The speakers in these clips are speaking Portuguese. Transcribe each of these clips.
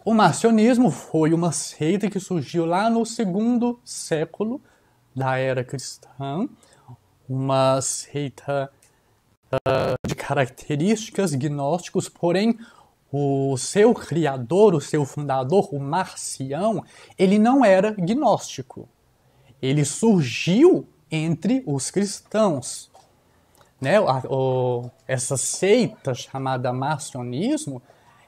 O marcionismo foi uma seita que surgiu lá no segundo século da era cristã, uma seita de características gnósticos, porém o seu criador, o seu fundador, o Marcião, ele não era gnóstico. Ele surgiu entre os cristãos. Né? Essa seita chamada marcionismo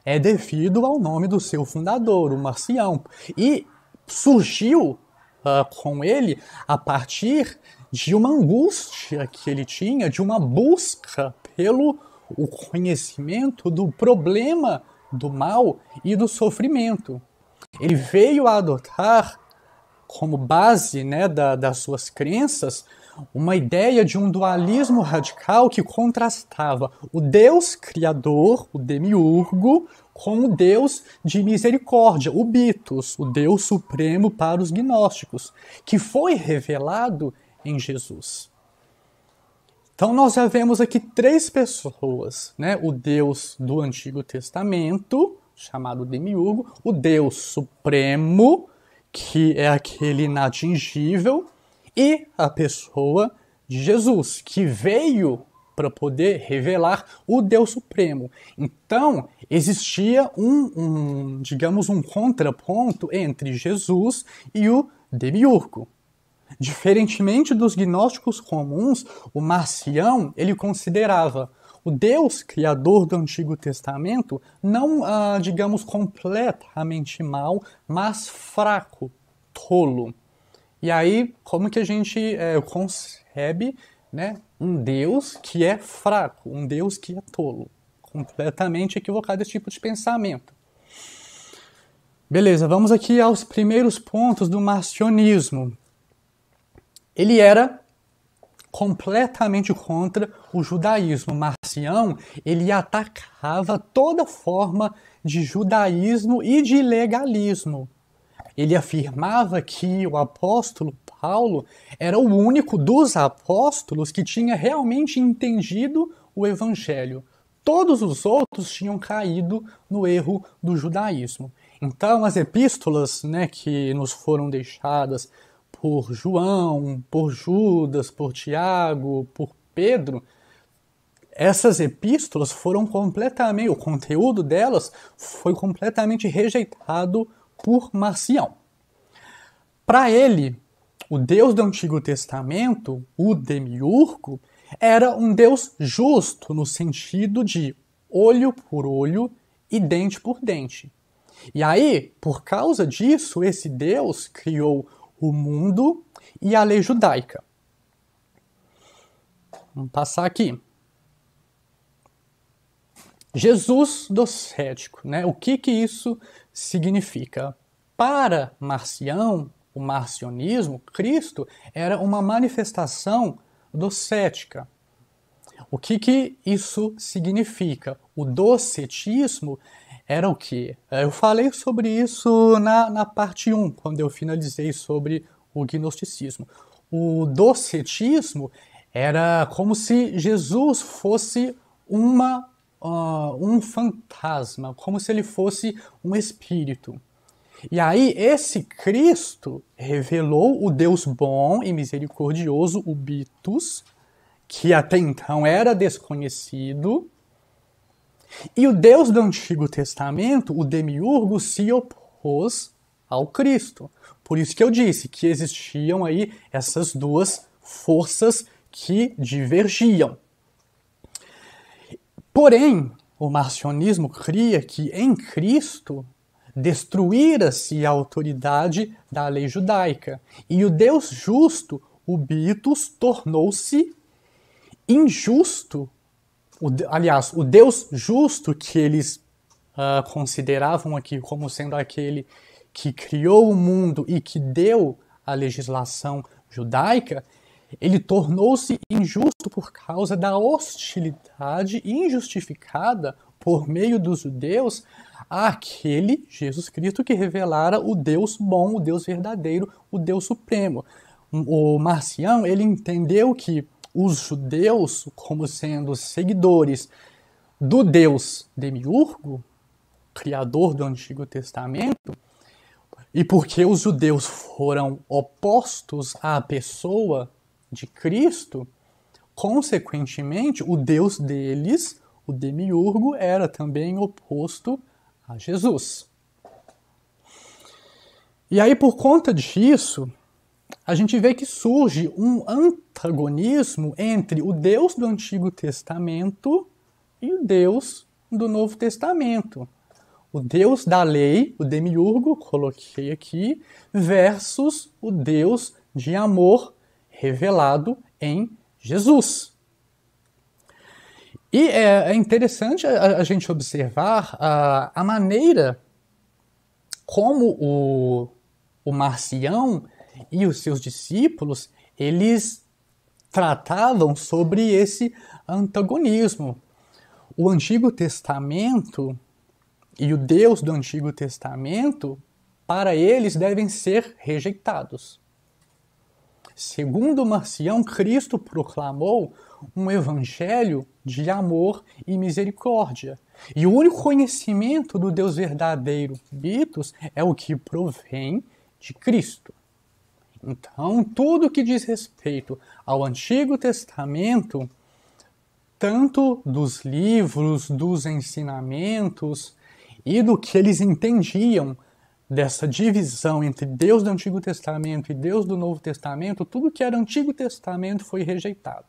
é devido ao nome do seu fundador, o Marcião. E surgiu com ele a partir de uma angústia que ele tinha, de uma busca pelo o conhecimento do problema do mal e do sofrimento. Ele veio a adotar como base, né, das suas crenças uma ideia de um dualismo radical que contrastava o Deus criador, o demiurgo, com o Deus de misericórdia, o Bitos, o Deus supremo para os gnósticos, que foi revelado em Jesus. Então nós já vemos aqui três pessoas, né? O Deus do Antigo Testamento, chamado demiurgo, o Deus supremo, que é aquele inatingível, e a pessoa de Jesus, que veio para poder revelar o Deus Supremo. Então, existia digamos, um contraponto entre Jesus e o demiurgo. Diferentemente dos gnósticos comuns, o Marcião, ele considerava o Deus criador do Antigo Testamento não, digamos, completamente mau, mas fraco, tolo. E aí, como que a gente concebe, né, um Deus que é fraco, um Deus que é tolo? Completamente equivocado esse tipo de pensamento. Beleza, vamos aqui aos primeiros pontos do marcionismo. Ele era completamente contra o judaísmo. Marcião, ele atacava toda forma de judaísmo e de legalismo. Ele afirmava que o apóstolo Paulo era o único dos apóstolos que tinha realmente entendido o evangelho. Todos os outros tinham caído no erro do judaísmo. Então, as epístolas, né, que nos foram deixadas por João, por Judas, por Tiago, por Pedro, essas epístolas foram completamente, o conteúdo delas foi completamente rejeitado por Marcião. Para ele, o Deus do Antigo Testamento, o demiurgo, era um Deus justo no sentido de olho por olho e dente por dente. E aí, por causa disso, esse Deus criou o mundo e a lei judaica. Vamos passar aqui. Jesus docético, né? O que isso significa? Para Marcião, o marcionismo, Cristo era uma manifestação docética. O que isso significa? O docetismo era o quê? Eu falei sobre isso na parte 1, quando eu finalizei sobre o gnosticismo. O docetismo era como se Jesus fosse um fantasma, como se ele fosse um espírito. E aí esse Cristo revelou o Deus bom e misericordioso, o Bitos, que até então era desconhecido. E o Deus do Antigo Testamento, o demiurgo, se opôs ao Cristo. Por isso que eu disse que existiam aí essas duas forças que divergiam. Porém, o marcionismo cria que em Cristo destruíra-se a autoridade da lei judaica. E o Deus justo, o Bitos, tornou-se injusto. Aliás, o Deus justo que eles consideravam aqui como sendo aquele que criou o mundo e que deu a legislação judaica, ele tornou-se injusto por causa da hostilidade injustificada por meio dos judeus àquele Jesus Cristo que revelara o Deus bom, o Deus verdadeiro, o Deus supremo. O Marcião, ele entendeu que os judeus, como sendo seguidores do Deus demiurgo, criador do Antigo Testamento, e porque os judeus foram opostos à pessoa de Cristo, consequentemente, o Deus deles, o Demiurgo, era também oposto a Jesus. E aí, por conta disso, a gente vê que surge um antagonismo entre o Deus do Antigo Testamento e o Deus do Novo Testamento. O Deus da lei, o Demiurgo, coloquei aqui, versus o Deus de amor revelado em Jesus. E é interessante a gente observar a maneira como o Marcião e os seus discípulos, eles tratavam sobre esse antagonismo. O Antigo Testamento e o Deus do Antigo Testamento, para eles, devem ser rejeitados. Segundo Marcião, Cristo proclamou um evangelho de amor e misericórdia. E o único conhecimento do Deus verdadeiro, Bitos, é o que provém de Cristo. Então, tudo que diz respeito ao Antigo Testamento, tanto dos livros, dos ensinamentos e do que eles entendiam dessa divisão entre Deus do Antigo Testamento e Deus do Novo Testamento, tudo que era Antigo Testamento foi rejeitado.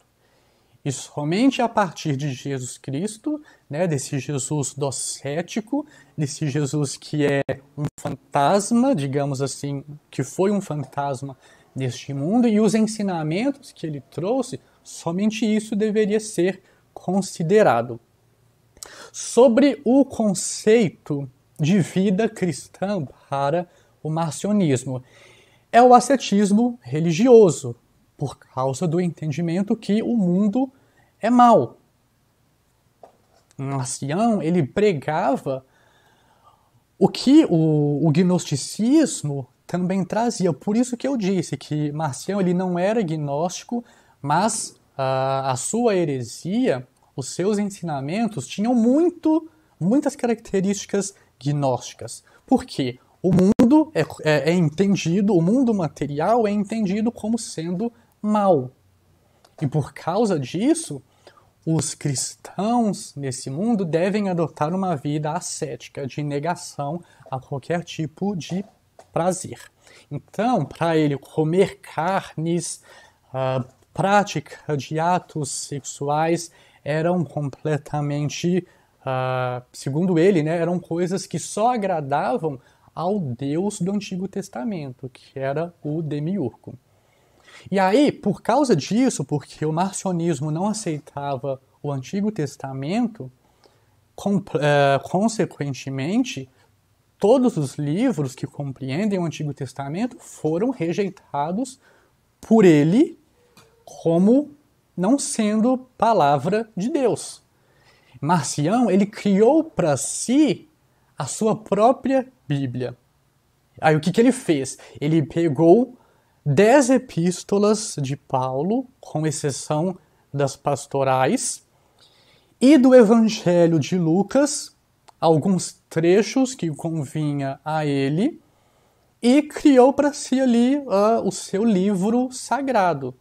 E somente a partir de Jesus Cristo, né, desse Jesus docético, desse Jesus que é um fantasma, digamos assim, que foi um fantasma deste mundo, e os ensinamentos que ele trouxe, somente isso deveria ser considerado. Sobre o conceito de vida cristã para o marcionismo, é o ascetismo religioso, por causa do entendimento que o mundo é mau. Marcião, ele pregava o que o gnosticismo também trazia. Por isso que eu disse que Marcião ele não era gnóstico, mas a sua heresia, os seus ensinamentos tinham muitas características gnósticas. Por quê? O mundo é entendido, o mundo material é entendido como sendo mal. E por causa disso, os cristãos nesse mundo devem adotar uma vida ascética, de negação a qualquer tipo de prazer. Então, para ele, comer carnes, prática de atos sexuais eram completamente, segundo ele, né, eram coisas que só agradavam ao Deus do Antigo Testamento, que era o Demiurgo. E aí, por causa disso, porque o marcionismo não aceitava o Antigo Testamento, consequentemente, todos os livros que compreendem o Antigo Testamento foram rejeitados por ele como não sendo palavra de Deus. Marcião, ele criou para si a sua própria Bíblia. Aí o que ele fez? Ele pegou 10 epístolas de Paulo, com exceção das pastorais, e do Evangelho de Lucas, alguns trechos que convinha a ele, e criou para si ali o seu livro sagrado.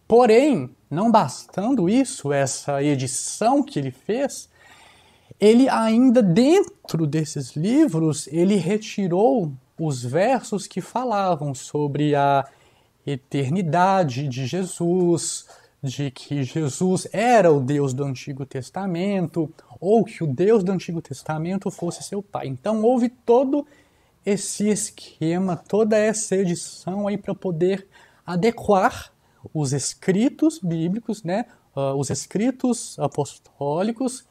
Porém, não bastando isso, essa edição que ele fez, ele ainda dentro desses livros, ele retirou os versos que falavam sobre a eternidade de Jesus, de que Jesus era o Deus do Antigo Testamento, ou que o Deus do Antigo Testamento fosse seu pai. Então houve todo esse esquema, toda essa edição aí para poder adequar os escritos bíblicos, né, os escritos apostólicos,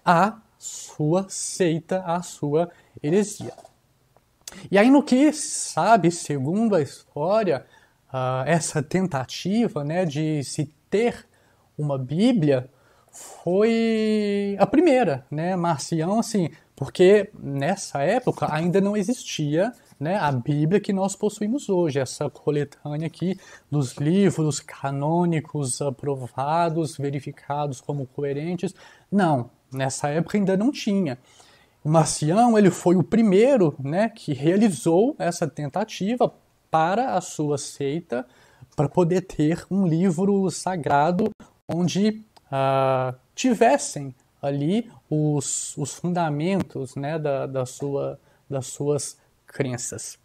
à sua seita, à sua heresia. E aí no que sabe, segundo a história, essa tentativa, né, de se ter uma Bíblia foi a primeira, né, Marcião, assim, porque nessa época ainda não existia, né, a Bíblia que nós possuímos hoje, essa coletânea aqui dos livros canônicos aprovados, verificados como coerentes. Não, nessa época ainda não tinha. O Marcião ele foi o primeiro, né, que realizou essa tentativa para a sua seita, para poder ter um livro sagrado onde tivessem ali os fundamentos, né, das suas crenças.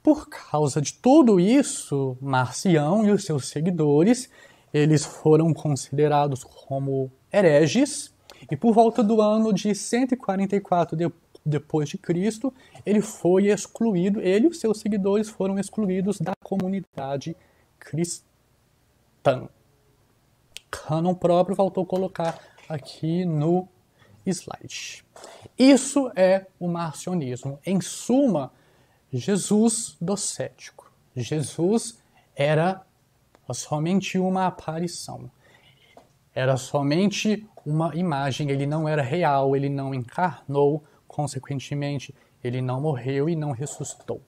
Por causa de tudo isso, Marcião e os seus seguidores, eles foram considerados como hereges, e por volta do ano de 144 depois de Cristo, ele foi excluído, ele e os seus seguidores foram excluídos da comunidade cristã. Cânon próprio, faltou colocar aqui no slide. Isso é o marcionismo. Em suma, Jesus docético. Jesus era somente uma aparição. Era somente uma imagem, ele não era real, ele não encarnou, consequentemente, ele não morreu e não ressuscitou.